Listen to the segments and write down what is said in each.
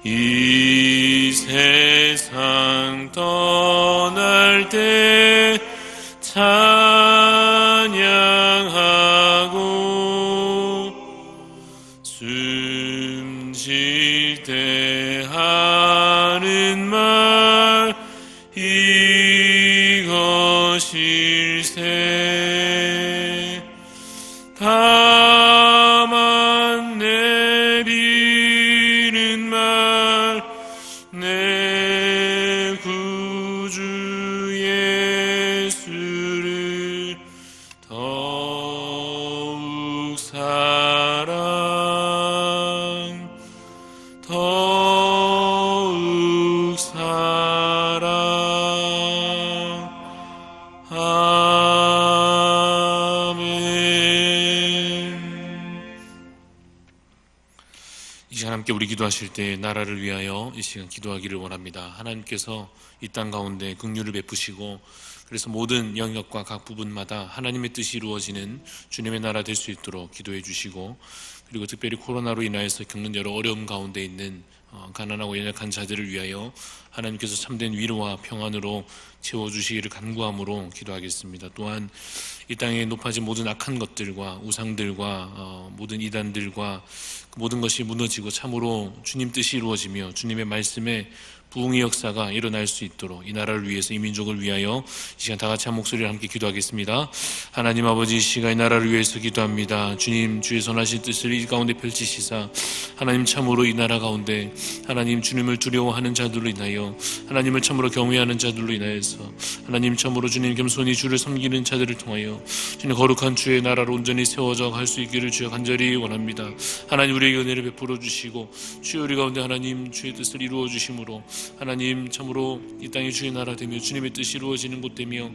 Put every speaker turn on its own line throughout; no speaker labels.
이 세상 떠날 때 찬양하고 숨 쉴 때 하는 말 이것일세. 다만 내리는 말 내 구주 예수를 더욱 더욱 사랑. 이 시간 함께 우리 기도하실 때 나라를 위하여 이 시간 기도하기를 원합니다. 하나님께서 이 땅 가운데 긍휼을 베푸시고 그래서 모든 영역과 각 부분마다 하나님의 뜻이 이루어지는 주님의 나라 될 수 있도록 기도해 주시고, 그리고 특별히 코로나로 인하여서 겪는 여러 어려움 가운데 있는 가난하고 연약한 자들을 위하여 하나님께서 참된 위로와 평안으로 채워주시기를 간구함으로 기도하겠습니다. 또한 이 땅에 높아진 모든 악한 것들과 우상들과 모든 이단들과 모든 것이 무너지고 참으로 주님 뜻이 이루어지며 주님의 말씀에 부흥의 역사가 일어날 수 있도록 이 나라를 위해서, 이 민족을 위하여 이 시간 다 같이 한 목소리를 함께 기도하겠습니다. 하나님 아버지, 이 시간 이 나라를 위해서 기도합니다. 주님, 주의 선하신 뜻을 이 가운데 펼치시사 하나님 참으로 이 나라 가운데 하나님 주님을 두려워하는 자들로 인하여, 하나님을 참으로 경외하는 자들로 인하여서 하나님 참으로 주님 겸손히 주를 섬기는 자들을 통하여 주님 거룩한 주의 나라로 온전히 세워져 갈 수 있기를 주여 간절히 원합니다. 하나님 우리에게 은혜를 베풀어 주시고 주여 우리 가운데 하나님 주의 뜻을 이루어 주심으로 하나님 참으로 이 땅이 주의 나라 되며 주님의 뜻이 이루어지는 곳 되며,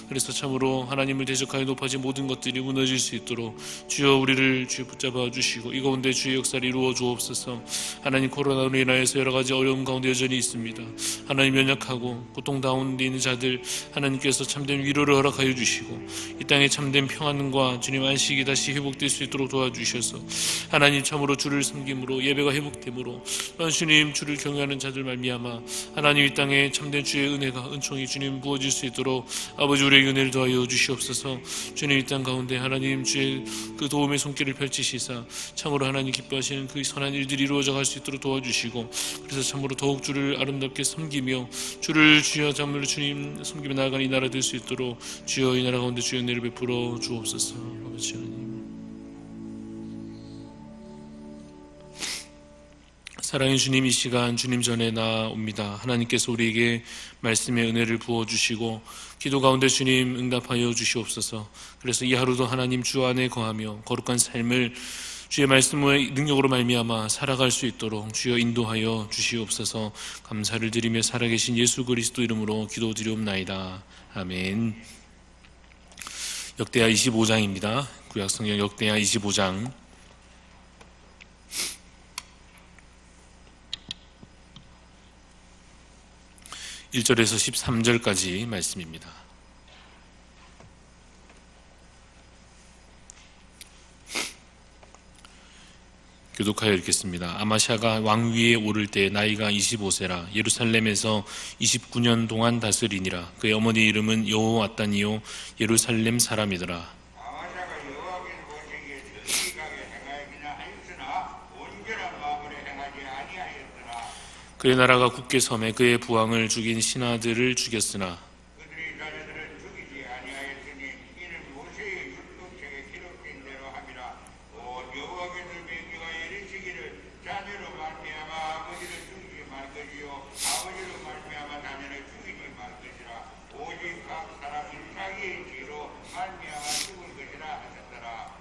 그래서 참으로 하나님을 대적하여 높아진 모든 것들이 무너질 수 있도록 주여 우리를 주여 붙잡아 주시고 이 가운데 주의 역사를 이루어 주옵소서. 하나님 코로나로 인하여서 여러 가지 어려움 가운데 여전히 있습니다. 하나님 연약하고 고통 가운데 있는 자들 하나님께서 참된 위로를 허락하여 주시고 이 땅에 참된 평안과 주님 안식이 다시 회복될 수 있도록 도와주셔서 하나님 참으로 주를 섬김으로 예배가 회복됨으로 또한 주님 주를 경외하는 자들 말미암아 하나님 이 땅에 참된 주의 은혜가 은총이 주님 부어질 수 있도록 아버지 우리에게 은혜를 더하여 주시옵소서. 주님 이 땅 가운데 하나님 주의 그 도움의 손길을 펼치시사 참으로 하나님 기뻐하시는 그 선한 일들이 이루어져 갈 수 있도록 도와주시고, 그래서 참으로 더욱 주를 아름답게 섬기며 주를 주여 참으로 주님 섬기며 나아가는 이 나라 될 수 있도록 주여 이 나라 가운데 주의 은혜를 베풀어 주옵소서. 아버지 하나님, 사랑의 주님, 이 시간 주님 전에 나옵니다. 하나님께서 우리에게 말씀의 은혜를 부어주시고 기도 가운데 주님 응답하여 주시옵소서. 그래서 이 하루도 하나님 주 안에 거하며 거룩한 삶을 주의 말씀의 능력으로 말미암아 살아갈 수 있도록 주여 인도하여 주시옵소서. 감사를 드리며 살아계신 예수 그리스도 이름으로 기도드리옵나이다. 아멘. 역대하 25장입니다. 구약성경 역대하 25장 1절에서 13절까지 말씀입니다. 교독하여 읽겠습니다. 아마샤가 왕위에 오를 때 나이가 25세라 예루살렘에서 29년 동안 다스리니라. 그의 어머니 이름은 여호와따니요 예루살렘 사람이더라. 그의 나라가 굳게 섬에 그의 부왕을 죽인 신하들을 죽였으나
그들이 자녀들을 죽이지 아니하였으니 이는 모세의 율법책에 기록된 대로 함이라. 곧 여호와께서 명령하 이르시기를 자녀로 말미암아 아버지를 죽이지 말 것이요 아버지로 말미암아 자녀를 죽이지 말 것이라. 오직 각 사람이 자기의 죄로 말미암아 죽을 것이라 하셨더라.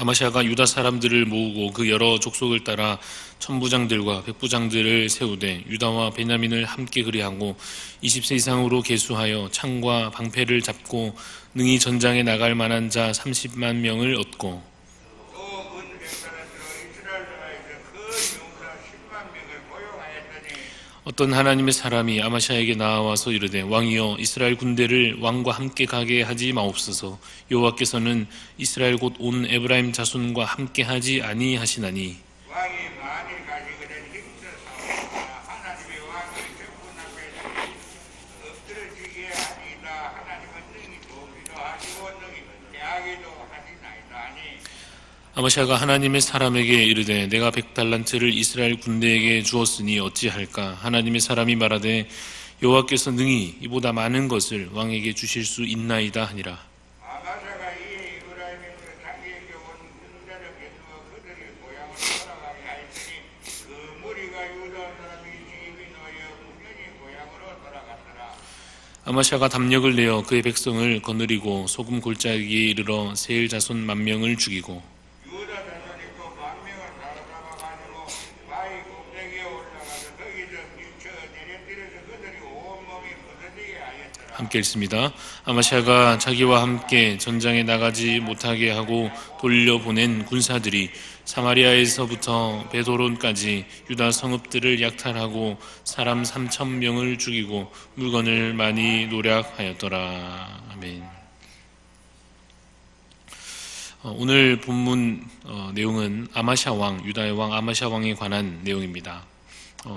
아마샤가 유다 사람들을 모으고 그 여러 족속을 따라 천부장들과 백부장들을 세우되 유다와 베냐민을 함께 그리하고 20세 이상으로 계수하여 창과 방패를 잡고 능히 전장에 나갈 만한 자 30만 명을 얻고
또 문백사람들로 이스라엘 나라에서 큰 용사 10만 명을 고용하였더니
어떤 하나님의 사람이 아마샤에게 나와서 이르되 왕이여 이스라엘 군대를 왕과 함께 가게 하지 마옵소서. 여호와께서는 이스라엘 곧 온 에브라임 자손과 함께 하지 아니하시나니
왕이 만일
아마샤가 하나님의 사람에게 이르되 내가 100달란트를 이스라엘 군대에게 주었으니 어찌할까? 하나님의 사람이 말하되 여호와께서 능히 이보다 많은 것을 왕에게 주실 수 있나이다 하니라.
아마사가 이 이브라임에서 자기에게 온 군대를 거두어 그들이 고향으로 돌아가게 하였으니 그 무리가 유다 사람이 시비노여 분연히 고향으로 돌아갔더라.
아마샤가 담력을 내어 그의 백성을 거느리고 소금 골짜기에 이르러 세일 자손 10,000명을 죽이고
유다 자손이 또 10,000명을 사로잡아가지고 바위 꼭대기에 올라가서 거기서 밀쳐 내려뜨려서 그들이 온몸이 부서지게 하였더라.
함께 읽습니다. 아마샤가 자기와 함께 전장에 나가지 못하게 하고 돌려보낸 군사들이 사마리아에서부터 베도론까지 유다 성읍들을 약탈하고 사람 3,000명을 죽이고 물건을 많이 노략하였더라. 아멘. 오늘 본문 내용은 아마샤 왕, 유다의 왕 아마샤 왕에 관한 내용입니다.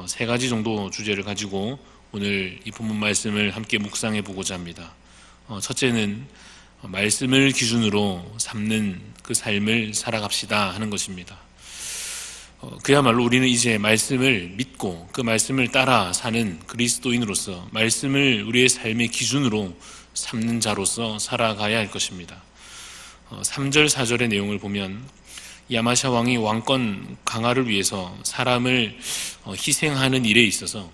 세 가지 정도 주제를 가지고 오늘 이 본문 말씀을 함께 묵상해 보고자 합니다. 첫째는 말씀을 기준으로 삼는 그 삶을 살아갑시다 하는 것입니다. 그야말로 우리는 이제 말씀을 믿고 그 말씀을 따라 사는 그리스도인으로서 말씀을 우리의 삶의 기준으로 삼는 자로서 살아가야 할 것입니다. 3절 4절의 내용을 보면 아마샤 왕이 왕권 강화를 위해서 사람을 희생하는 일에 있어서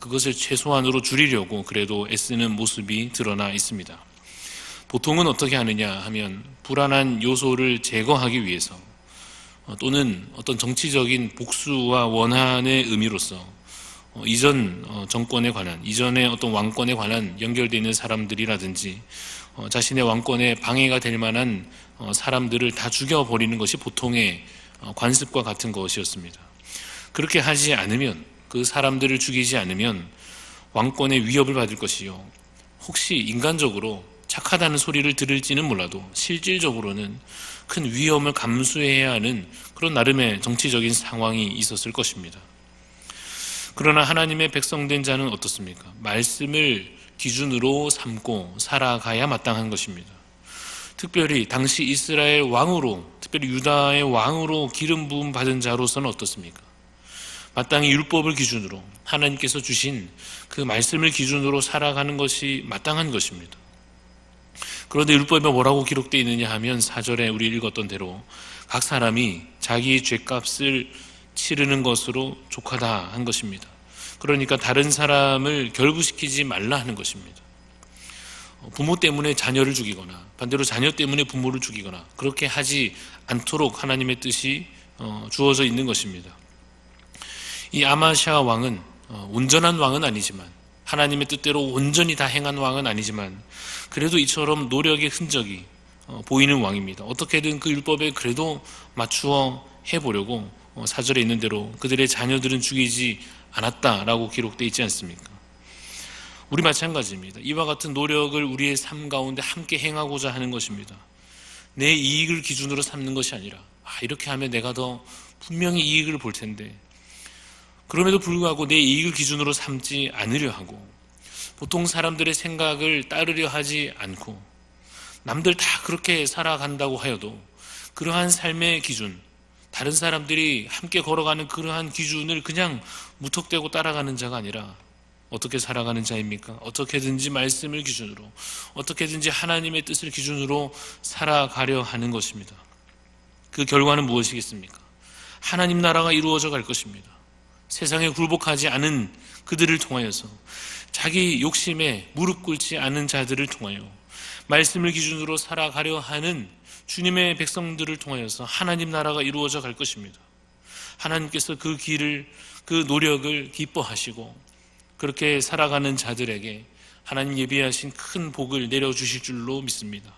그것을 최소한으로 줄이려고 그래도 애쓰는 모습이 드러나 있습니다. 보통은 어떻게 하느냐 하면 불안한 요소를 제거하기 위해서 또는 어떤 정치적인 복수와 원한의 의미로서 이전 정권에 관한, 이전의 어떤 왕권에 관한 연결되어 있는 사람들이라든지 자신의 왕권에 방해가 될 만한 사람들을 다 죽여버리는 것이 보통의 관습과 같은 것이었습니다. 그렇게 하지 않으면, 그 사람들을 죽이지 않으면 왕권의 위협을 받을 것이요, 혹시 인간적으로 착하다는 소리를 들을지는 몰라도 실질적으로는 큰 위험을 감수해야 하는 그런 나름의 정치적인 상황이 있었을 것입니다. 그러나 하나님의 백성된 자는 어떻습니까? 말씀을 기준으로 삼고 살아가야 마땅한 것입니다. 특별히 당시 이스라엘 왕으로, 특별히 유다의 왕으로 기름 부음 받은 자로서는 어떻습니까? 마땅히 율법을 기준으로 하나님께서 주신 그 말씀을 기준으로 살아가는 것이 마땅한 것입니다. 그런데 율법에 뭐라고 기록되어 있느냐 하면 4절에 우리 읽었던 대로 각 사람이 자기 죄값을 치르는 것으로 족하다 한 것입니다. 그러니까 다른 사람을 결부시키지 말라 하는 것입니다. 부모 때문에 자녀를 죽이거나 반대로 자녀 때문에 부모를 죽이거나 그렇게 하지 않도록 하나님의 뜻이 주어져 있는 것입니다. 이 아마샤 왕은 온전한 왕은 아니지만, 하나님의 뜻대로 온전히 다 행한 왕은 아니지만 그래도 이처럼 노력의 흔적이 보이는 왕입니다. 어떻게든 그 율법에 그래도 맞추어 해보려고 4절에 있는 대로 그들의 자녀들은 죽이지 않았다라고 기록되어 있지 않습니까? 우리 마찬가지입니다. 이와 같은 노력을 우리의 삶 가운데 함께 행하고자 하는 것입니다. 내 이익을 기준으로 삼는 것이 아니라 이렇게 하면 내가 더 분명히 이익을 볼 텐데, 그럼에도 불구하고 내 이익을 기준으로 삼지 않으려 하고 보통 사람들의 생각을 따르려 하지 않고 남들 다 그렇게 살아간다고 하여도 그러한 삶의 기준, 다른 사람들이 함께 걸어가는 그러한 기준을 그냥 무턱대고 따라가는 자가 아니라 어떻게 살아가는 자입니까? 어떻게든지 말씀을 기준으로, 어떻게든지 하나님의 뜻을 기준으로 살아가려 하는 것입니다. 그 결과는 무엇이겠습니까? 하나님 나라가 이루어져 갈 것입니다. 세상에 굴복하지 않은 그들을 통하여서, 자기 욕심에 무릎 꿇지 않은 자들을 통하여 말씀을 기준으로 살아가려 하는 주님의 백성들을 통하여서 하나님 나라가 이루어져 갈 것입니다. 하나님께서 그 길을, 그 노력을 기뻐하시고 그렇게 살아가는 자들에게 하나님 예비하신 큰 복을 내려주실 줄로 믿습니다.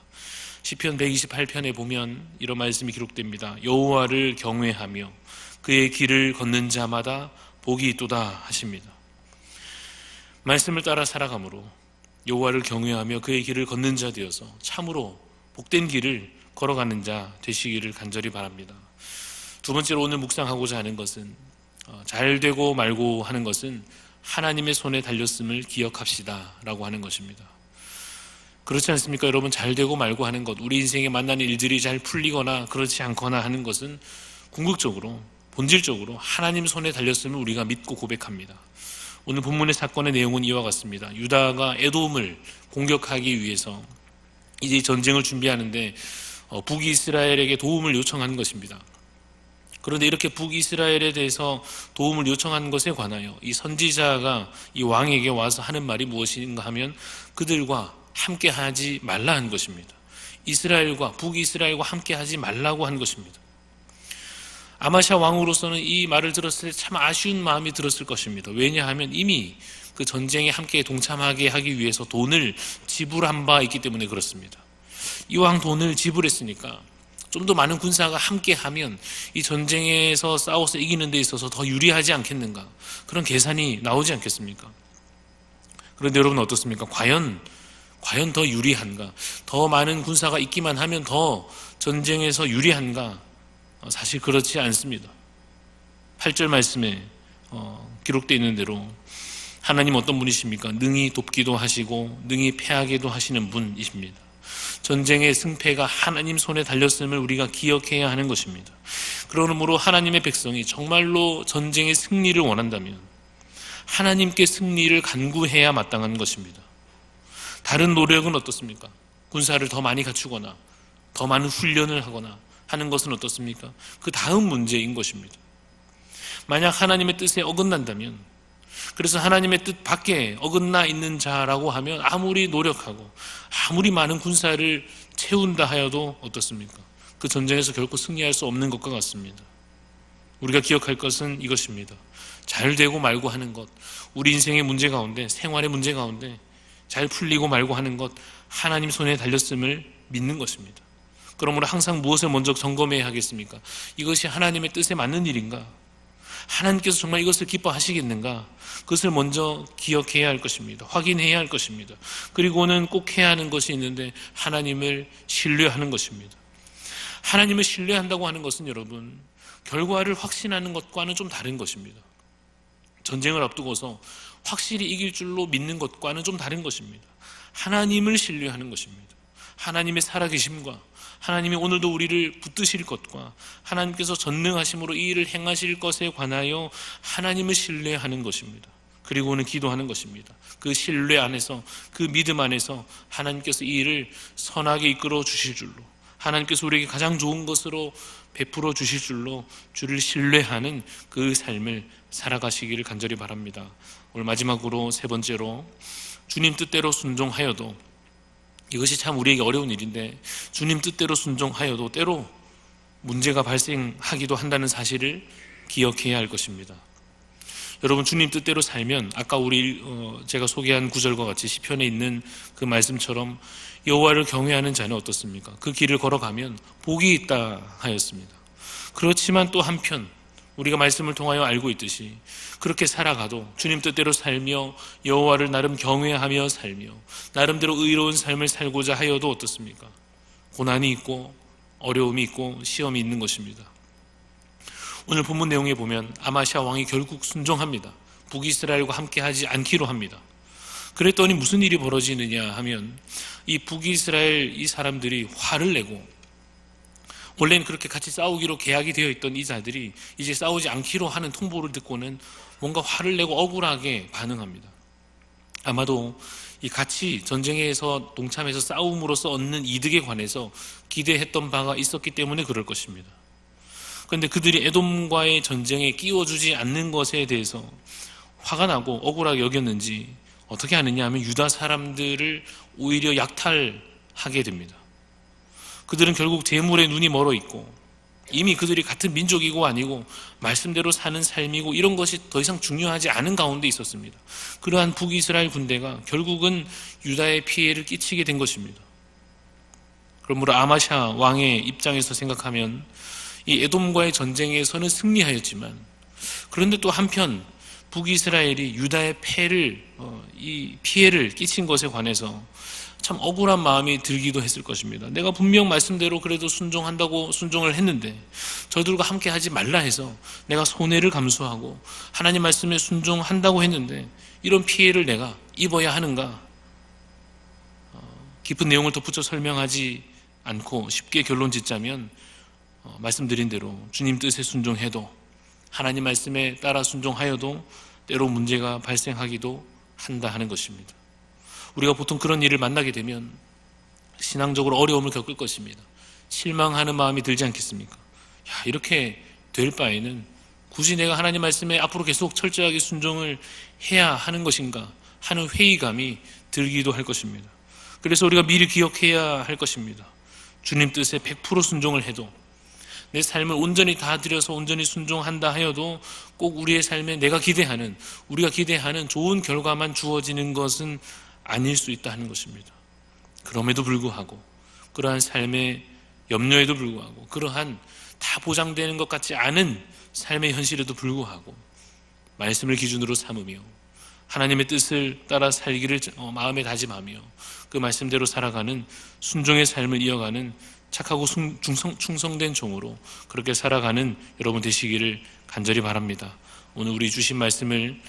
시편 128편에 보면 이런 말씀이 기록됩니다. 여호와를 경외하며 그의 길을 걷는 자마다 복이 있도다 하십니다. 말씀을 따라 살아가므로 여호와를 경외하며 그의 길을 걷는 자 되어서 참으로 복된 길을 걸어가는 자 되시기를 간절히 바랍니다. 두 번째로 오늘 묵상하고자 하는 것은, 잘 되고 말고 하는 것은 하나님의 손에 달렸음을 기억합시다 라고 하는 것입니다. 그렇지 않습니까? 여러분, 잘 되고 말고 하는 것, 우리 인생에 만나는 일들이 잘 풀리거나 그렇지 않거나 하는 것은 궁극적으로, 본질적으로 하나님 손에 달렸음을 우리가 믿고 고백합니다. 오늘 본문의 사건의 내용은 이와 같습니다. 유다가 에돔을 공격하기 위해서 이제 전쟁을 준비하는데 북이스라엘에게 도움을 요청한 것입니다. 그런데 이렇게 북이스라엘에 대해서 도움을 요청한 것에 관하여 이 선지자가 이 왕에게 와서 하는 말이 무엇인가 하면 그들과 함께 하지 말라 한 것입니다. 이스라엘과 북이스라엘과 함께 하지 말라고 한 것입니다. 아마샤 왕으로서는 이 말을 들었을 때 참 아쉬운 마음이 들었을 것입니다. 왜냐하면 이미 그 전쟁에 함께 동참하게 하기 위해서 돈을 지불한 바 있기 때문에 그렇습니다. 이왕 돈을 지불했으니까 좀 더 많은 군사가 함께하면 이 전쟁에서 싸워서 이기는 데 있어서 더 유리하지 않겠는가, 그런 계산이 나오지 않겠습니까? 그런데 여러분 어떻습니까? 과연 더 유리한가? 더 많은 군사가 있기만 하면 더 전쟁에서 유리한가? 사실 그렇지 않습니다. 8절 말씀에 기록되어 있는 대로 하나님 어떤 분이십니까? 능히 돕기도 하시고 능히 패하게도 하시는 분이십니다. 전쟁의 승패가 하나님 손에 달렸음을 우리가 기억해야 하는 것입니다. 그러므로 하나님의 백성이 정말로 전쟁의 승리를 원한다면 하나님께 승리를 간구해야 마땅한 것입니다. 다른 노력은 어떻습니까? 군사를 더 많이 갖추거나 더 많은 훈련을 하거나 하는 것은 어떻습니까? 그 다음 문제인 것입니다. 만약 하나님의 뜻에 어긋난다면, 그래서 하나님의 뜻 밖에 어긋나 있는 자라고 하면 아무리 노력하고 아무리 많은 군사를 채운다 하여도 어떻습니까? 그 전쟁에서 결코 승리할 수 없는 것과 같습니다. 우리가 기억할 것은 이것입니다. 잘 되고 말고 하는 것, 우리 인생의 문제 가운데, 생활의 문제 가운데 잘 풀리고 말고 하는 것, 하나님 손에 달렸음을 믿는 것입니다. 그러므로 항상 무엇을 먼저 점검해야 하겠습니까? 이것이 하나님의 뜻에 맞는 일인가? 하나님께서 정말 이것을 기뻐하시겠는가? 그것을 먼저 기억해야 할 것입니다. 확인해야 할 것입니다. 그리고는 꼭 해야 하는 것이 있는데 하나님을 신뢰하는 것입니다. 하나님을 신뢰한다고 하는 것은 여러분, 결과를 확신하는 것과는 좀 다른 것입니다. 전쟁을 앞두고서 확실히 이길 줄로 믿는 것과는 좀 다른 것입니다. 하나님을 신뢰하는 것입니다. 하나님의 살아계심과 하나님이 오늘도 우리를 붙드실 것과 하나님께서 전능하심으로 이 일을 행하실 것에 관하여 하나님을 신뢰하는 것입니다. 그리고는 기도하는 것입니다. 그 신뢰 안에서, 그 믿음 안에서 하나님께서 이 일을 선하게 이끌어 주실 줄로, 하나님께서 우리에게 가장 좋은 것으로 베풀어 주실 줄로 주를 신뢰하는 그 삶을 살아가시기를 간절히 바랍니다. 오늘 마지막으로 세 번째로, 주님 뜻대로 순종하여도, 이것이 참 우리에게 어려운 일인데, 주님 뜻대로 순종하여도 때로 문제가 발생하기도 한다는 사실을 기억해야 할 것입니다. 여러분, 주님 뜻대로 살면 아까 제가 소개한 구절과 같이 시편에 있는 그 말씀처럼 여호와를 경외하는 자는 어떻습니까? 그 길을 걸어가면 복이 있다 하였습니다. 그렇지만 또 한편 우리가 말씀을 통하여 알고 있듯이 그렇게 살아가도 주님 뜻대로 살며 여호와를 나름 경외하며 살며 나름대로 의로운 삶을 살고자 하여도 어떻습니까? 고난이 있고 어려움이 있고 시험이 있는 것입니다. 오늘 본문 내용에 보면 아마시아 왕이 결국 순종합니다. 북이스라엘과 함께 하지 않기로 합니다. 그랬더니 무슨 일이 벌어지느냐 하면 이 북이스라엘 이 사람들이 화를 내고, 원래는 그렇게 같이 싸우기로 계약이 되어 있던 이 자들이 이제 싸우지 않기로 하는 통보를 듣고는 뭔가 화를 내고 억울하게 반응합니다. 아마도 이 같이 전쟁에서 동참해서 싸움으로써 얻는 이득에 관해서 기대했던 바가 있었기 때문에 그럴 것입니다. 그런데 그들이 에돔과의 전쟁에 끼워주지 않는 것에 대해서 화가 나고 억울하게 여겼는지 어떻게 하느냐 하면 유다 사람들을 오히려 약탈하게 됩니다. 그들은 결국 재물에 눈이 멀어 있고 이미 그들이 같은 민족이고 아니고 말씀대로 사는 삶이고 이런 것이 더 이상 중요하지 않은 가운데 있었습니다. 그러한 북이스라엘 군대가 결국은 유다의 피해를 끼치게 된 것입니다. 그러므로 아마샤 왕의 입장에서 생각하면 이 에돔과의 전쟁에서는 승리하였지만, 그런데 또 한편 북이스라엘이 유다의 이 피해를 끼친 것에 관해서 참 억울한 마음이 들기도 했을 것입니다. 내가 분명 말씀대로 그래도 순종을 했는데 저들과 함께 하지 말라 해서 내가 손해를 감수하고 하나님 말씀에 순종한다고 했는데 이런 피해를 내가 입어야 하는가? 깊은 내용을 덧붙여 설명하지 않고 쉽게 결론 짓자면 말씀드린 대로 주님 뜻에 순종해도 하나님 말씀에 따라 순종하여도 때로 문제가 발생하기도 한다 하는 것입니다. 우리가 보통 그런 일을 만나게 되면 신앙적으로 어려움을 겪을 것입니다. 실망하는 마음이 들지 않겠습니까? 이렇게 될 바에는 굳이 내가 하나님 말씀에 앞으로 계속 철저하게 순종을 해야 하는 것인가 하는 회의감이 들기도 할 것입니다. 그래서 우리가 미리 기억해야 할 것입니다. 주님 뜻에 100% 순종을 해도 내 삶을 온전히 다 들여서 온전히 순종한다 하여도 꼭 우리의 삶에 우리가 기대하는 좋은 결과만 주어지는 것은 아닐 수 있다 하는 것입니다. 그럼에도 불구하고 그러한 삶의 염려에도 불구하고 그러한 다 보장되는 것 같지 않은 삶의 현실에도 불구하고 말씀을 기준으로 삼으며 하나님의 뜻을 따라 살기를 마음에 다짐하며 그 말씀대로 살아가는 순종의 삶을 이어가는 착하고 충성된 종으로 그렇게 살아가는 여러분 되시기를 간절히 바랍니다. 오늘 우리 주신 말씀을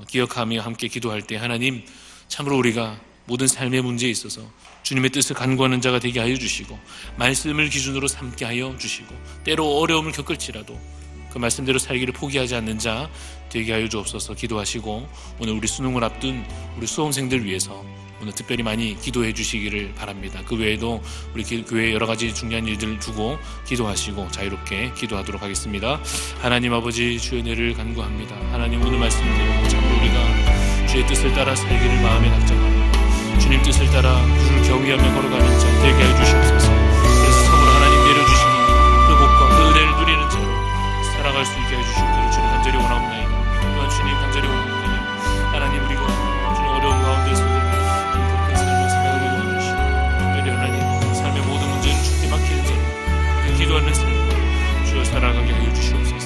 기억하며 함께 기도할 때 하나님 참으로 우리가 모든 삶의 문제에 있어서 주님의 뜻을 간구하는 자가 되게 하여 주시고 말씀을 기준으로 삼게 하여 주시고 때로 어려움을 겪을지라도 그 말씀대로 살기를 포기하지 않는 자 되게 하여 주옵소서. 기도하시고 오늘 우리 수능을 앞둔 우리 수험생들 위해서 오늘 특별히 많이 기도해 주시기를 바랍니다. 그 외에도 우리 교회에 여러 가지 중요한 일들을 두고 기도하시고 자유롭게 기도하도록 하겠습니다. 하나님 아버지 주의 은혜를 간구합니다. 하나님 오늘 말씀대로 참으로 우리가 주의 뜻을 따라 살기를 마음에 낙장하며 주님 뜻을 따라 주를 경외하며 걸어가는 자 되게 하여 주시옵소서. 그래서 참으로 하나님 내려주시는 그 복과 그 은혜를 누리는 자로 살아갈 수 있게 해주시기를 주님 간절히 원하옵나이다. 또한 주님 간절히 원하옵나이다. 하나님 우리가 주님 어려운 가운데서도 행복한 삶을 살아가게 도와주시고 특별히 하나님 삶의 모든 문제를 주께 맡기는 자로 기도하는 삶 주여 살아가게 하여 주시옵소서.